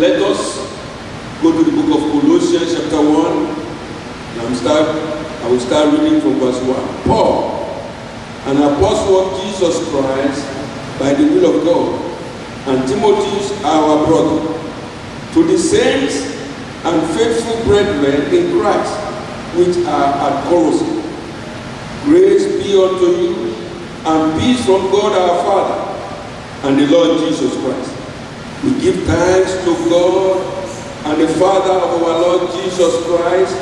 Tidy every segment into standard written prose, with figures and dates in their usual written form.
Let us go to the book of Colossians chapter 1. I will start reading from verse 1. Paul, an apostle of Jesus Christ by the will of God, and Timothy, our brother, to the saints and faithful brethren in Christ, which are at Colossae. Grace be unto you, and peace from God our Father, and the Lord Jesus Christ. We give thanks to God and the Father of our Lord Jesus Christ,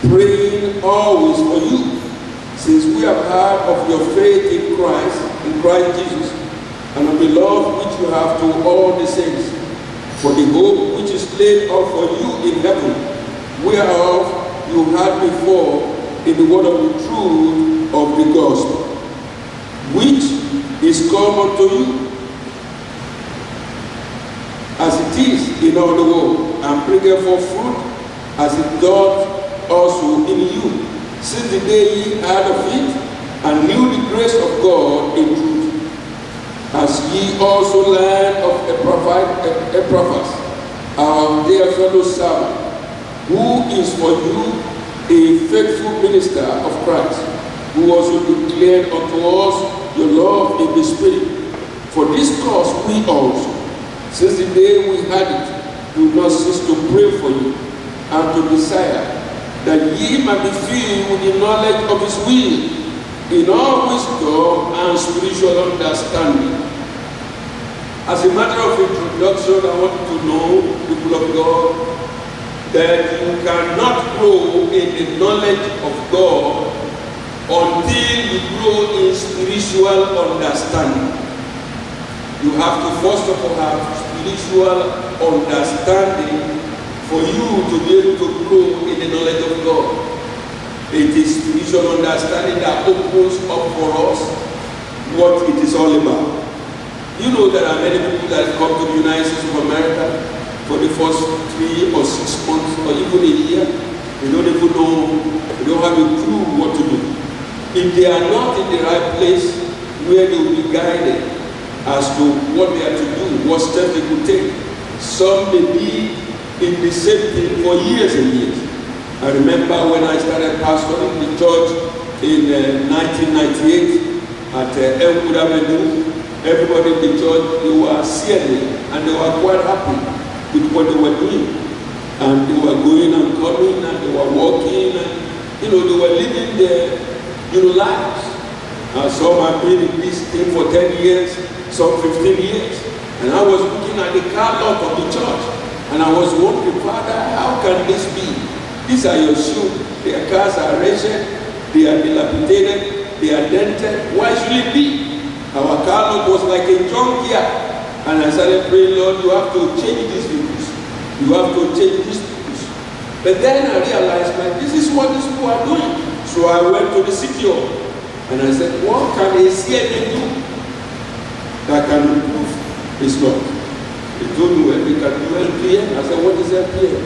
praying always for you, since we have heard of your faith in Christ Jesus, and of the love which you have to all the saints, for the hope which is laid up for you in heaven, whereof you heard before in the word of the truth of the gospel, which is come unto you, as it is in all the world, and bringeth forth fruit, as it doth also in you, since the day ye heard of it, and knew the grace of God in truth, as ye also learned of Epaphras, our dear fellow servant, who is for you a faithful minister of Christ, who also declared unto us your love in the Spirit. For this cause we also, since the day we had it, do not cease to pray for you, and to desire that ye might be filled with the knowledge of his will, in all wisdom and spiritual understanding. As a matter of introduction, I want you to know, people of God, that you cannot grow in the knowledge of God until you grow in spiritual understanding. You have to first of all have spiritual understanding for you to be able to grow in the knowledge of God. It is spiritual understanding that opens up for us what it is all about. You know there are many people that come to the United States of America for the first 3 or 6 months or even a year. They don't even know, they don't have a clue what to do. If they are not in the right place where they will be guided as to what they are to do, what steps they could take. Some may be in the same thing for years and years. I remember when I started pastoring the church in 1998 at Elwood Avenue, everybody in the church, they were seeing and they were quite happy with what they were doing. And they were going and coming and they were walking and, they were living their, lives. Some have been in this thing for 10 years, some 15 years. And I was looking at the car lot of the church and I was wondering, Father, how can this be? These are your shoes. Their cars are wretched, they are dilapidated, they are dented. Why should it be? Our car lot was like a junkyard. And I started praying, Lord, you have to change these vehicles. You have to change these vehicles. But then I realized, this is what these people are doing. So I went to the city hall and I said, what can a CNN do that can improve his law? They told me, well, they can do LPM. I said, what is LPM?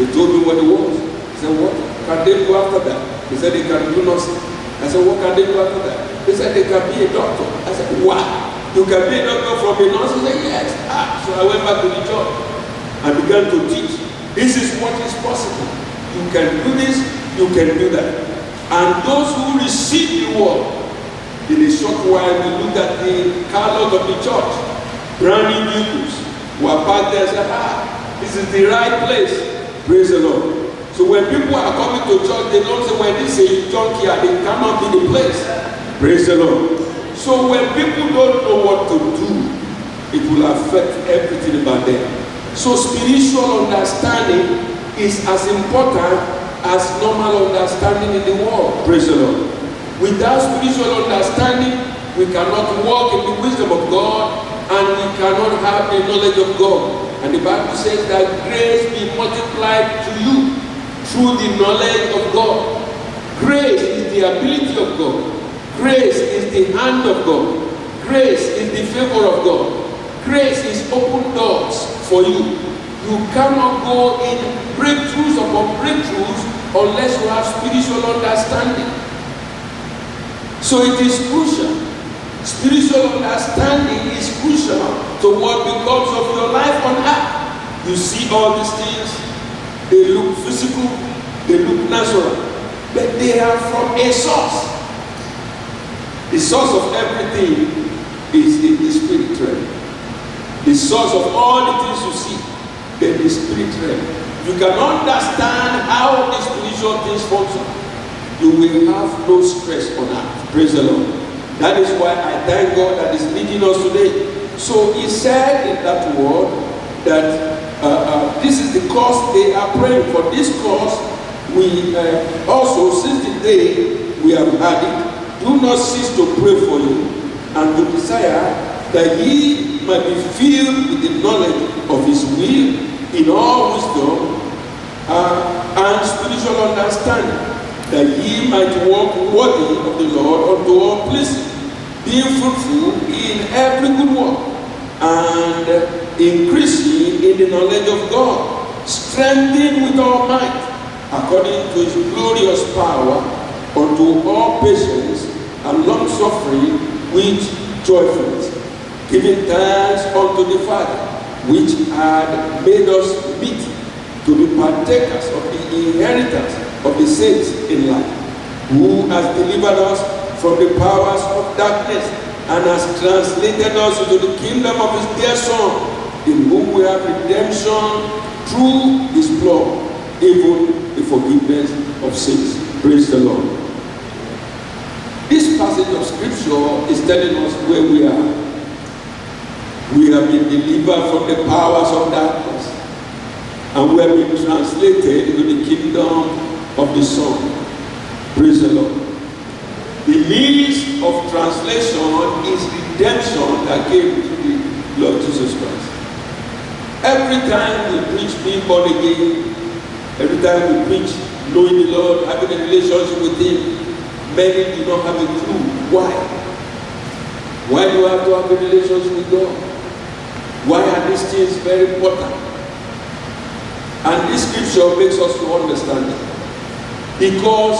They told me what it was. I said, what can they do after that? They said they can do nothing. I said, what can they do after that? They said they can be a doctor. I said, what? You can be a doctor from a nurse? He said, yes. So I went back to the church and began to teach. This is what is possible. You can do this, you can do that. And those who receive the word, in a short while, we looked at the car lot of the church, brand new vehicles, were parked there and said, this is the right place. Praise the Lord. So when people are coming to church, they don't say, well, this is a junkyard, they cannot be the place. Praise the Lord. So when people don't know what to do, it will affect everything about them. So spiritual understanding is as important as normal understanding in the world. Praise the Lord. Without spiritual understanding, we cannot walk in the wisdom of God and we cannot have the knowledge of God. And the Bible says that grace be multiplied to you through the knowledge of God. Grace is the ability of God. Grace is the hand of God. Grace is the favor of God. Grace is open doors for you. You cannot go in breakthroughs upon breakthroughs unless you have spiritual understanding. So it is crucial. Spiritual understanding is crucial to what becomes of your life on earth. You see all these things, they look physical, they look natural, but they are from a source. The source of everything is in the spirit realm. The source of all the things you see, then the spirit realm. You can understand how the spiritual things function. You will have no stress on that. Praise the Lord. That is why I thank God that is leading us today. So he said in that word that this is the cause they are praying for. This cause we also, since the day we have had it, do not cease to pray for you and to desire that ye might be filled with the knowledge of his will in all wisdom and spiritual understanding, that ye might walk worthy of the Lord unto all places, being fruitful in every good work, and increasing in the knowledge of God, strengthened with all might, according to his glorious power, unto all patience and long suffering with joyfulness, giving thanks unto the Father, which had made us meet to be partakers of the inheritance of the saints in light, who has delivered us from the powers of darkness and has translated us into the kingdom of his dear Son, in whom we have redemption through his blood, even the forgiveness of sins. Praise the Lord. This passage of scripture is telling us where we are. We have been delivered from the powers of darkness, and we have been translated into the kingdom of the Son. Praise the Lord. The means of translation is redemption that came through the Lord Jesus Christ. Every time we preach being born again, every time we preach knowing the Lord, having a relationship with him, many do not have a clue. Why? Why do I have to have a relationship with God? Why are these things very important? And this scripture makes us to understand it. Because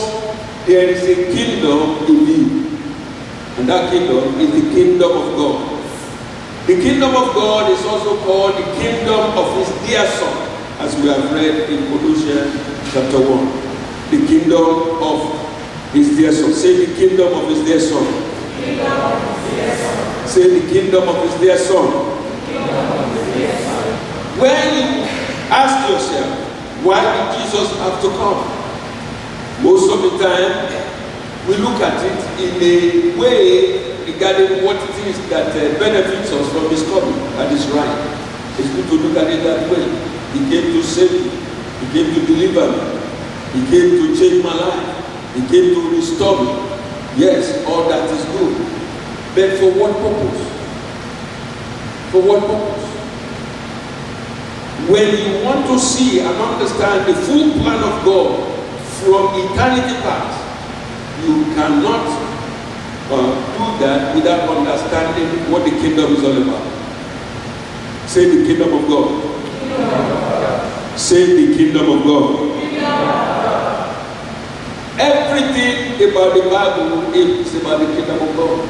there is a kingdom in me. And that kingdom is the kingdom of God. The kingdom of God is also called the kingdom of his dear Son, as we have read in Colossians chapter 1. The kingdom of his dear Son. Say the kingdom of his dear Son. Say the kingdom of his dear Son. When you ask yourself, why did Jesus have to come? Most of the time, we look at it in a way regarding what it is that benefits us from his coming. That is right. It's good to look at it that way. He came to save me. He came to deliver me. He came to change my life. He came to restore me. Yes, all that is good. But for what purpose? For what purpose? When you want to see and understand the full plan of God from eternity past, you cannot do that without understanding what the kingdom is all about. Say the kingdom of God. Say the kingdom of God. Everything about the Bible is about the kingdom of God.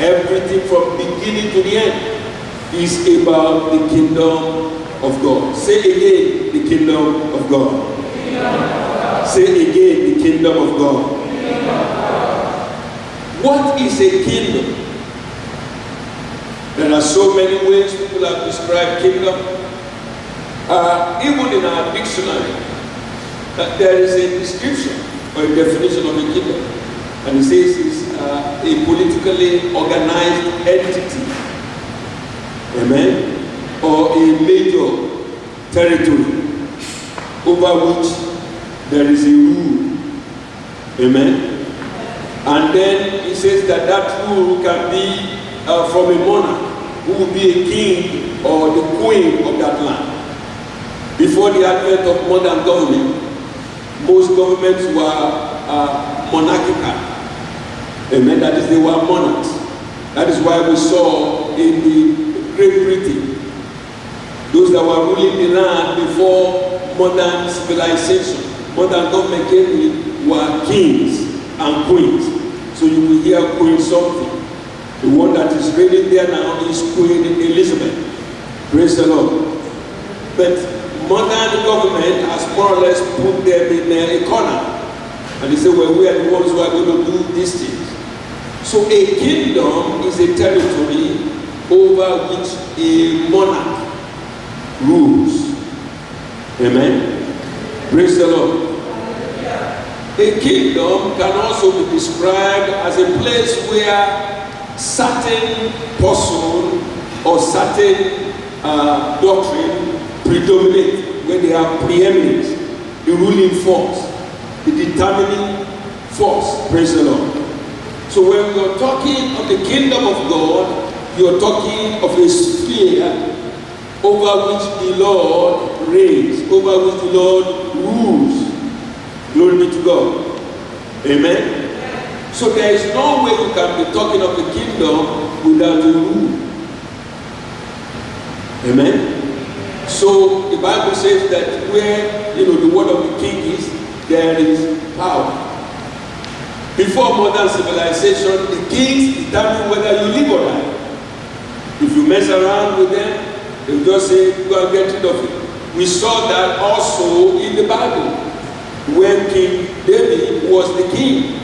Everything from beginning to the end is about the kingdom of God. Say again, the kingdom of God. Say again, the kingdom of God. What is a kingdom? There are so many ways people have described kingdom. Even in our dictionary, there is a description or a definition of a kingdom. And it says it's a politically organized entity. Amen? Or a major territory over which there is a rule. Amen? And then he says that that rule can be from a monarch who will be a king or the queen of that land. Before the advent of modern government, most governments were monarchical. Amen? That is, they were monarchs. That is why we saw in the Great Britain, those that were ruling the land before modern civilization, modern government came in, were kings and queens. So you will hear Queen something. The one that is reigning there now is Queen Elizabeth. Praise the Lord. But modern government has more or less put them in a corner. And they say, well, we are the ones who are going to do these things. So a kingdom is a territory over which a monarch rules. Amen? Praise the Lord. A kingdom can also be described as a place where certain person or certain doctrine predominate, where they have preeminence, the ruling force, the determining force. Praise the Lord. So when you're talking of the kingdom of God, you're talking of a sphere over which the Lord reigns, over which the Lord rules. Glory be to God. Amen. So there is no way you can be talking of the kingdom without a rule. Amen. So the Bible says that where the word of the king is, there is power. Before modern civilization, the kings determine whether you live or die. If you mess around with them, they'll just say, go and get rid of it. We saw that also in the Bible. When King David was the king,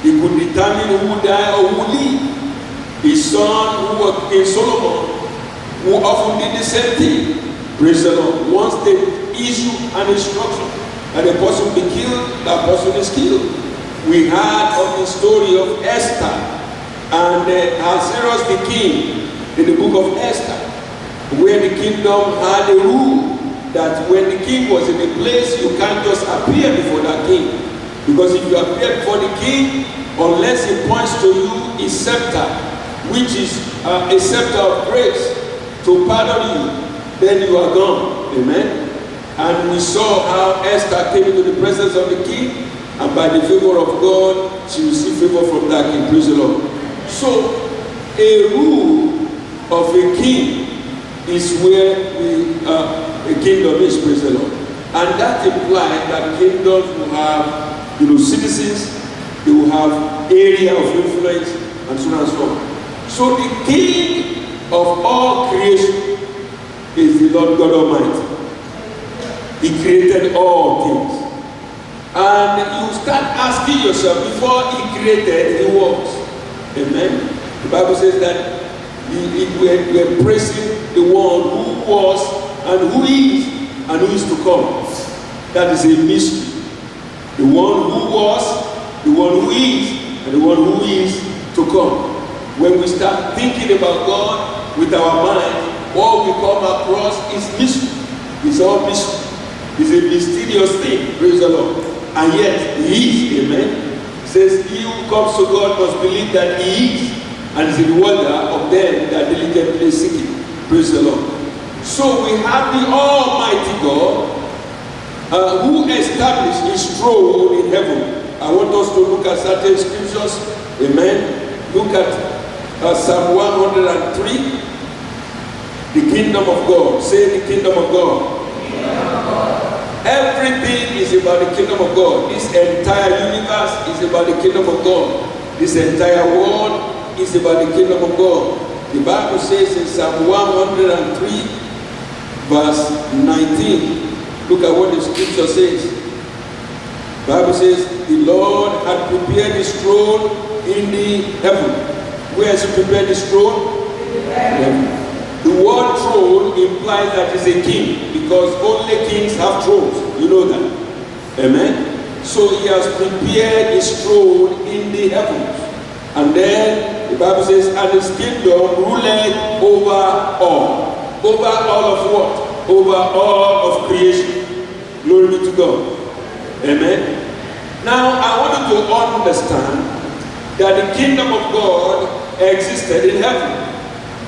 he could determine who would die or who would live. His son, who was King Solomon, who often did the same thing. Praise the Lord. Once they issue an instruction that a person be killed, that person is killed. We heard of the story of Esther and Ahasuerus the king in the book of Esther, where the kingdom had a rule that when the king was in a place, you can't just appear before that king. Because if you appear before the king, unless he points to you his scepter, which is a scepter of grace, to pardon you, then you are gone. Amen. And we saw how Esther came into the presence of the king, and by the favor of God, she received favor from that king. Praise the Lord. So, a rule of a king is where a kingdom is, praise the Lord. And that implies that kingdoms will have, citizens, they will have area of influence, and so on and so on. So the king of all creation is the Lord God Almighty. He created all things. And you start asking yourself, before he created, he was. Amen. The Bible says that we are praising the one who was and who is and who is to come. That is a mystery. The one who was, the one who is, and the one who is to come. When we start thinking about God with our mind, what we come across is mystery. It's all mystery. It's a mysterious thing, praise the Lord. And yet, he is, amen. It says, he who comes to God must believe that he is, and is the wonder of them that diligently seek him. Praise the Lord. So we have the Almighty God who established his throne in heaven. I want us to look at certain scriptures. Amen. Look at Psalm 103. The kingdom of God. Say the kingdom of God. Everything is about the kingdom of God. This entire universe is about the kingdom of God. This entire world is about the kingdom of God. The Bible says in Psalm 103, verse 19, look at what the scripture says. The Bible says, the Lord had prepared his throne in the heaven. Where has he prepared his throne? In heaven. The word throne implies that he's a king, because only kings have thrones. You know that. Amen? So he has prepared his throne in the heavens. And then the Bible says, and his kingdom ruled over all. Over all of what? Over all of creation. Glory be to God. Amen? Now, I want you to understand that the kingdom of God existed in heaven.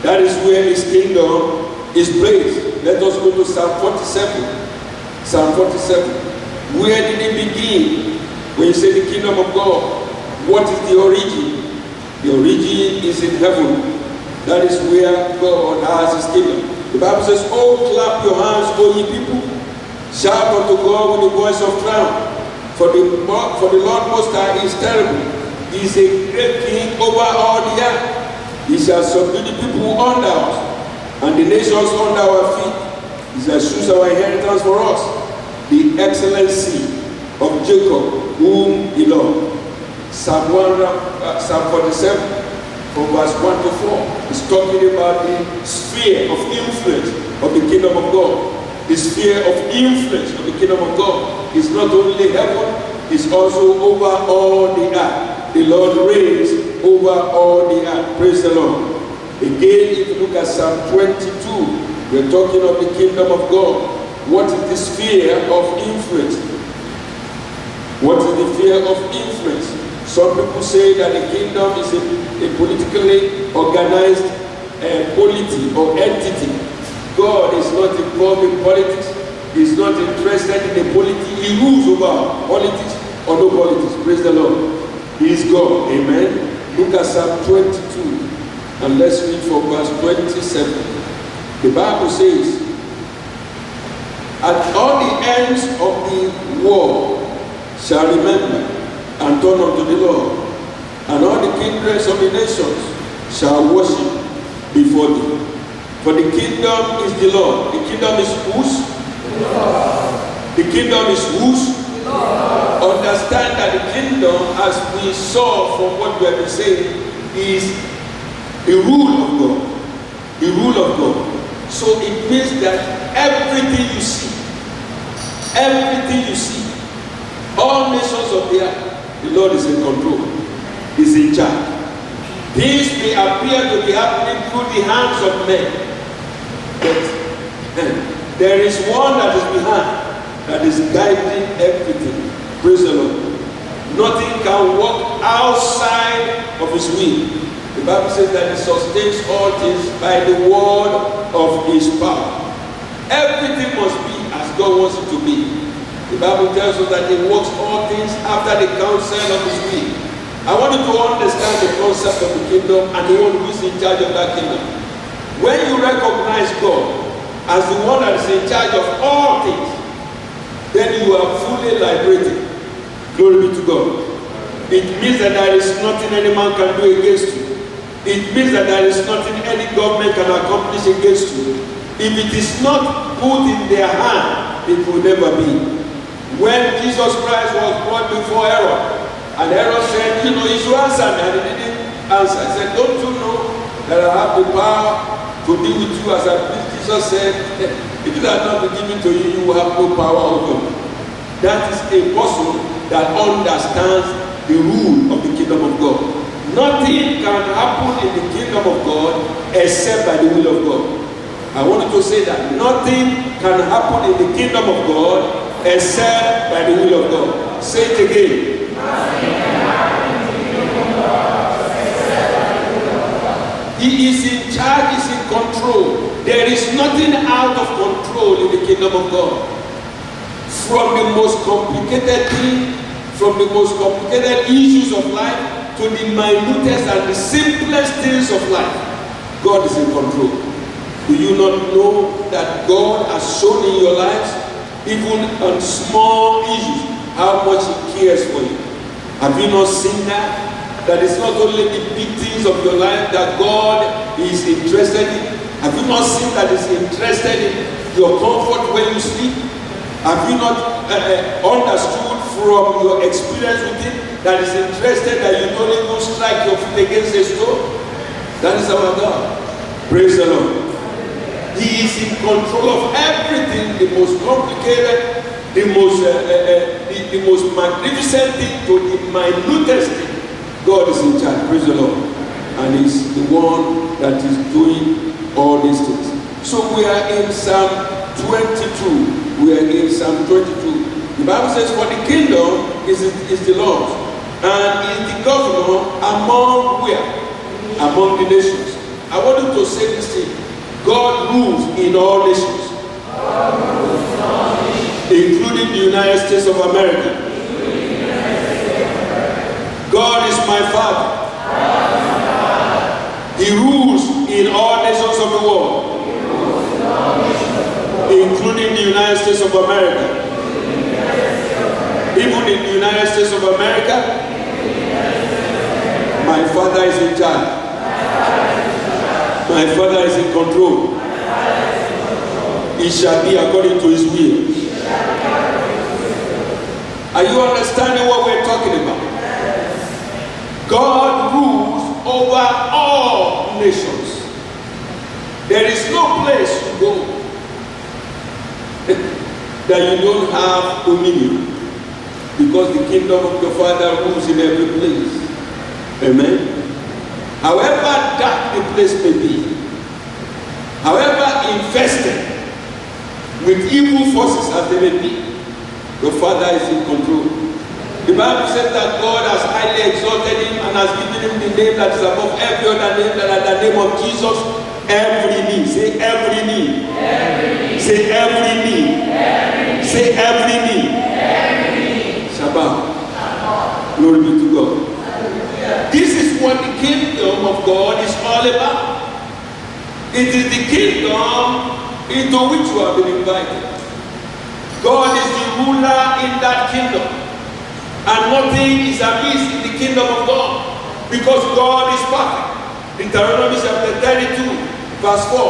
That is where his kingdom is placed. Let us go to Psalm 47. Psalm 47. Where did it begin? When you say the kingdom of God, what is the origin? The origin is in heaven. That is where God has his kingdom. The Bible says, oh, clap your hands, O ye people. Shout unto God with the voice of triumph. For the Lord Most High is terrible. He is a great king over all the earth. He shall subdue the people under us, and the nations under our feet. He says, choose our inheritance for us, the excellency of Jacob, whom he loved. Psalm 47, from verse 1 to 4, is talking about the sphere of influence of the kingdom of God. The sphere of influence of the kingdom of God is not only heaven, it's also over all the earth. The Lord reigns over all the earth. Praise the Lord. Again, if you look at Psalm 22, we're talking of the kingdom of God. What is the sphere of influence? What is the sphere of influence? Some people say that the kingdom is a politically organized polity or entity. God is not involved in politics. He's not interested in the polity. He rules over politics or no politics. Praise the Lord. He is God. Amen. Look at Psalm 22 and let's read from verse 27. The Bible says, at all the ends of the world shall remember and turn unto the Lord, and all the kindreds of the nations shall worship before thee. For the kingdom is the Lord. The kingdom is whose? The kingdom is whose? Understand that the kingdom, as we saw from what we have been saying, is the rule of God. The rule of God. So it means that everything you see, all nations of the earth, the Lord is in control, is in charge. Things may appear to be happening through the hands of men, but there is one that is behind, that is guiding everything. Praise the Lord. Nothing can work outside of his will. The Bible says that he sustains all things by the word of his power. Everything must be as God wants it to be. The Bible tells us that he works all things after the counsel of his will. I want you to understand the concept of the kingdom and the one who is in charge of that kingdom. When you recognize God as the one that is in charge of all things, then you are fully liberated. Glory be to God. It means that there is nothing any man can do against you. It means that there is nothing any government can accomplish against you. If it is not put in their hand, it will never be. When Jesus Christ was brought before Herod, and Herod said, you know, you should answer me, and he didn't answer. He said, don't you know that I have the power to deal with you as I please? Jesus said, if it had not been given to you, you will have no power over me. That is a person that understands the rule of the kingdom of God. Nothing can happen in the kingdom of God except by the will of God. I want you to say that. Nothing can happen in the kingdom of God except by the will of God. Say it again. He is in charge, he is in control. There is nothing out of control in the kingdom of God. From the most complicated thing, from the most complicated issues of life, to the minutest and the simplest things of life, God is in control. Do you not know that God has shown in your lives, even on small issues, how much he cares for you? Have you not seen that? That it's not only the big things of your life that God is interested in. Have you not seen that he's interested in your comfort when you sleep? Have you not understood from your experience with him that he's interested that you don't even strike your foot against a stone? That is our God. Praise the Lord. He is in control of everything, the most complicated, the most magnificent thing to the minutest thing. God is in charge. Praise the Lord. And he's the one that is doing all these things. So we are in Psalm 22. We are in Psalm 22. The Bible says, for the kingdom is the Lord's, and is the governor among where? Among the nations. I want you to say this thing. God rules in all nations. Including the United States of America. God is my Father. He rules in all nations of the world, including the United States of America. Even in the United States of America, my Father is in charge. My Father is in control. He It shall be according to his will. Are you understanding what we're talking about? God rules over all nations. There is no place you go that you don't have dominion, because the kingdom of the Father rules in every place. Amen. However dark the place may be, however infested with evil forces as they may be, the Father is in control. The Bible says that God has highly exalted him and has given him the name that is above every other name, that at the name of Jesus, every knee. Say every knee. Every knee. Say every knee. Every knee. Say every knee. Every knee. Shabbat. Glory be to God. This is what the kingdom of God is all about. It is the kingdom into which you have been invited. God is the ruler in that kingdom, and nothing is amiss in the kingdom of God, because God is perfect. Deuteronomy chapter 32 verse 4,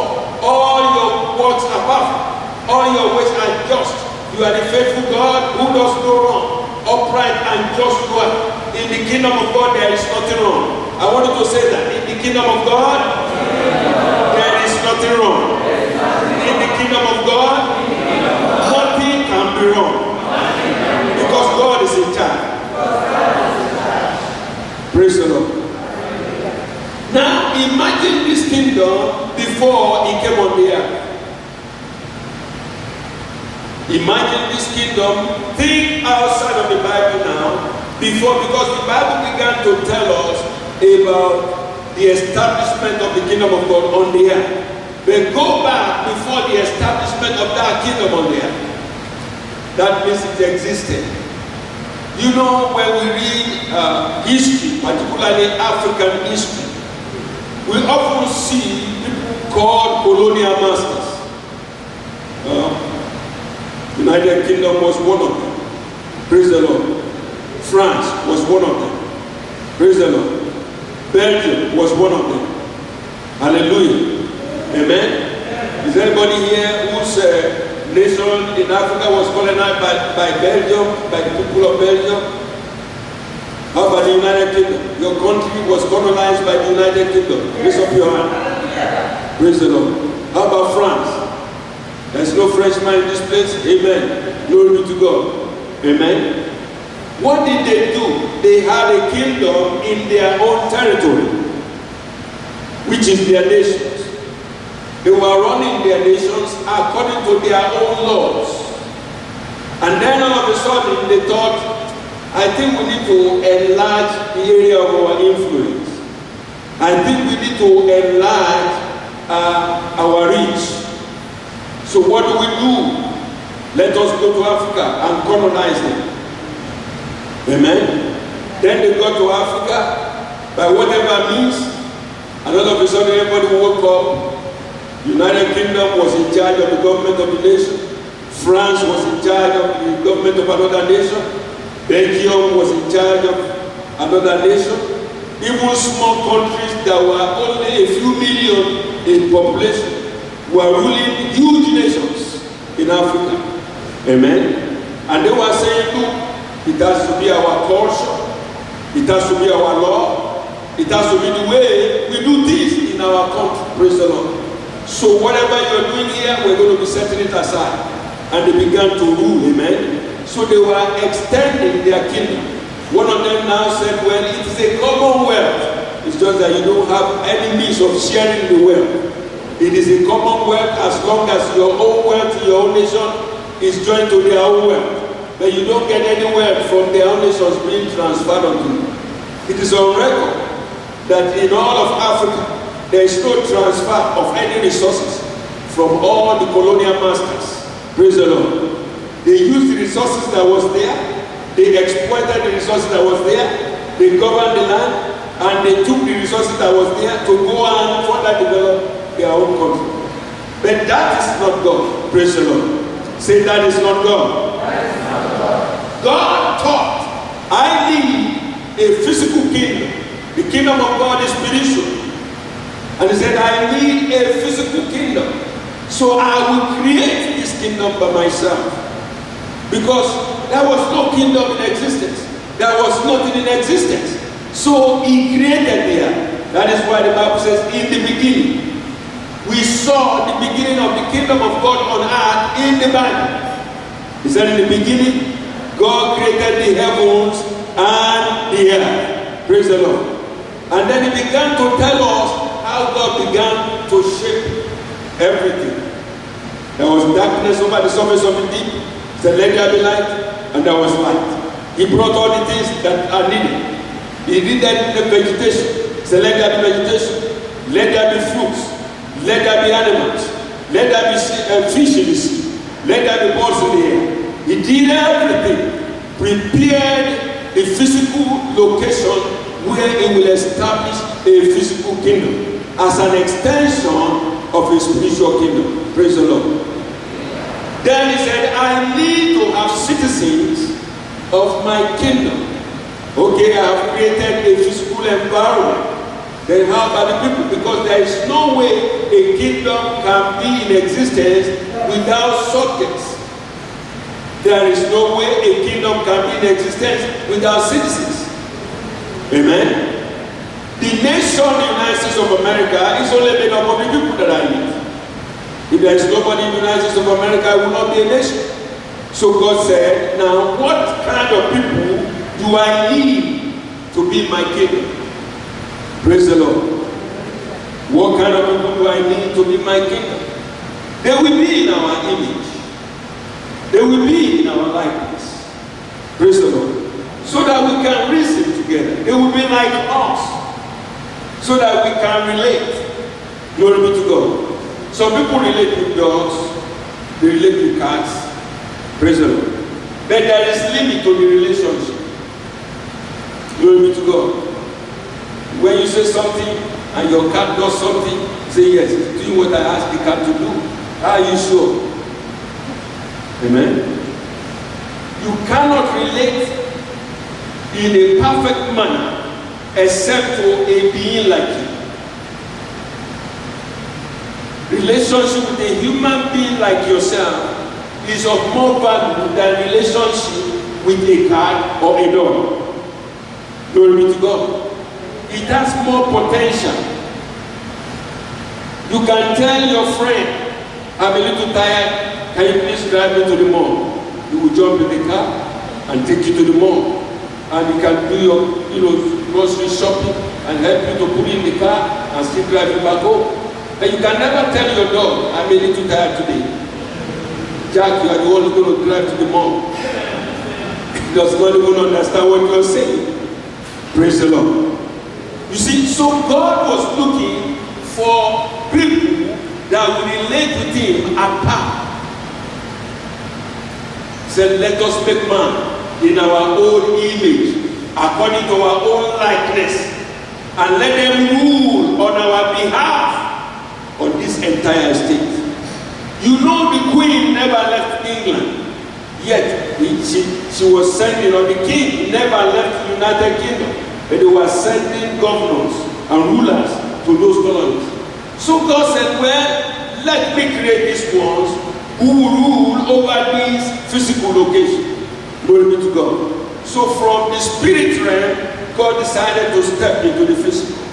all your works are perfect, all your ways are just. You are the faithful God who does no wrong, upright and just God. In the kingdom of God there is nothing wrong. I want you to say that. In the kingdom of God there is nothing wrong. In the kingdom of God nothing can be wrong, because God is in charge. Praise the Lord. Now imagine this kingdom before he came on the earth. Imagine this kingdom. Think outside of the Bible now, before, because the Bible began to tell us about the establishment of the kingdom of God on the earth. But go back before the establishment of that kingdom on the earth. That means it existed. You know, when we read history, particularly African history, we often see people called colonial masters. United Kingdom was one of them. Praise the Lord. France was one of them. Praise the Lord. Belgium was one of them. Hallelujah. Amen. Is anybody here whose nation in Africa was colonized by Belgium, by the people of Belgium? How about the United Kingdom? Your country was colonized by the United Kingdom. Raise up your hand. Praise the Lord. How about France? There's no Frenchman in this place. Amen. Glory be to God. Amen. What did they do? They had a kingdom in their own territory, which is their nations. They were running their nations according to their own laws. And then all of a sudden they thought, I think we need to enlarge the area of our influence. I think we need to enlarge our reach. So what do we do? Let us go to Africa and colonize them. Amen? Then they got to Africa by whatever means, and all of a sudden everybody woke up. United Kingdom was in charge of the government of the nation. France was in charge of the government of another nation. Belgium was in charge of another nation. Even small countries that were only a few million in population were ruling huge nations in Africa. Amen. And they were saying, look, it has to be our culture, it has to be our law, it has to be the way we do things in our country. Praise the Lord. So whatever you're doing here, we're going to be setting it aside. And they began to rule. Amen. So they were extending their kingdom. One of them now said, well, it is a commonwealth. It's just that you don't have any means of sharing the wealth. It is a commonwealth as long as your own wealth, your own nation is joined to their own wealth. But you don't get any wealth from their own nations being transferred onto you. It is on record that in all of Africa, there is no transfer of any resources from all the colonial masters. Praise the Lord. They used the resources that was there, they exploited the resources that was there, they governed the land, and they took the resources that was there to go and further develop their own country. But that is not God. Praise the Lord. Say that is not God. That is not God. God taught, I need a physical kingdom. The kingdom of God is spiritual. And he said, I need a physical kingdom. So I will create this kingdom by myself. Because there was no kingdom in existence. There was nothing in existence. So he created there. That is why the Bible says, in the beginning. We saw the beginning of the kingdom of God on earth in the Bible. He said in the beginning, God created the heavens and the earth. Praise the Lord. And then he began to tell us how God began to shape everything. There was darkness over the surface of the deep. He said, let there be light, and there was light. He brought all the things that are needed. He needed the vegetation. He said, let there be vegetation. Let there be fruits. Let there be animals. Let there be fish in the sea. Let there be birds in the air. He did everything. Prepared a physical location where he will establish a physical kingdom as an extension of a spiritual kingdom. Praise the Lord. Then he said, I need to have citizens of my kingdom. Okay, I have created a physical environment. Then how about the people? Because there is no way a kingdom can be in existence without subjects. There is no way a kingdom can be in existence without citizens. Amen. The nation, the United States of America, is only made up of the people that are in it. If there is nobody in the United States of America, it will not be a nation. So God said, now what kind of people do I need to be in my kingdom? Praise the Lord. What kind of people do I need to be in my kingdom? They will be in our image. They will be in our likeness. Praise the Lord. So that we can reason together. They will be like us. So that we can relate. Glory be to God. Some people relate with dogs. They relate with cats. Praise the Lord. But there is limit to the relationship. Glory be to God. When you say something and your cat does something, say yes, doing what I asked the cat to do. Are you sure? Amen. You cannot relate in a perfect manner except to a being like you. Relationship with a human being like yourself is of more value than relationship with a cat or a dog. Glory be to God. It has more potential. You can tell your friend, I'm a little tired, can you please drive me to the mall? He will jump in the car and take you to the mall. And you can do your grocery shopping and help you to put in the car and still drive you back home. And you can never tell your dog, I'm a little tired today. Jack, you are the one who's going to drive to the mall. He does not even understand what you're saying. Praise the Lord. You see, so God was looking for people that will relate with him apart. He said, let us make man in our own image, according to our own likeness, and let them rule on our behalf on this entire state. You know the queen never left England, yet she was sending, or the king never left the United Kingdom. But they were sending governors and rulers to those colonies. So God said, well, let me create these ones who will rule over these physical locations. Glory be to God. So from the spirit realm, God decided to step into the physical.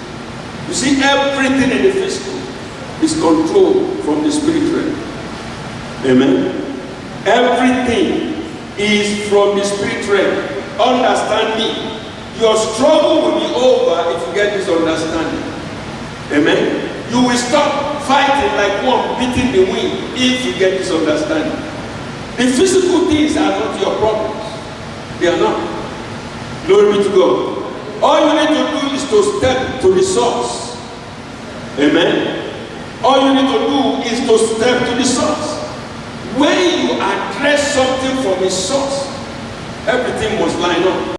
You see, everything in the physical is controlled from the spirit realm. Amen. Everything is from the spirit realm. Understand me. Your struggle will be over if you get this understanding. Amen. You will stop fighting like one beating the wind if you get this understanding. The physical things are not your problems. They are not. Glory be to God. All you need to do is to step to the source. Amen. All you need to do is to step to the source. When you address something from a source, everything must line up.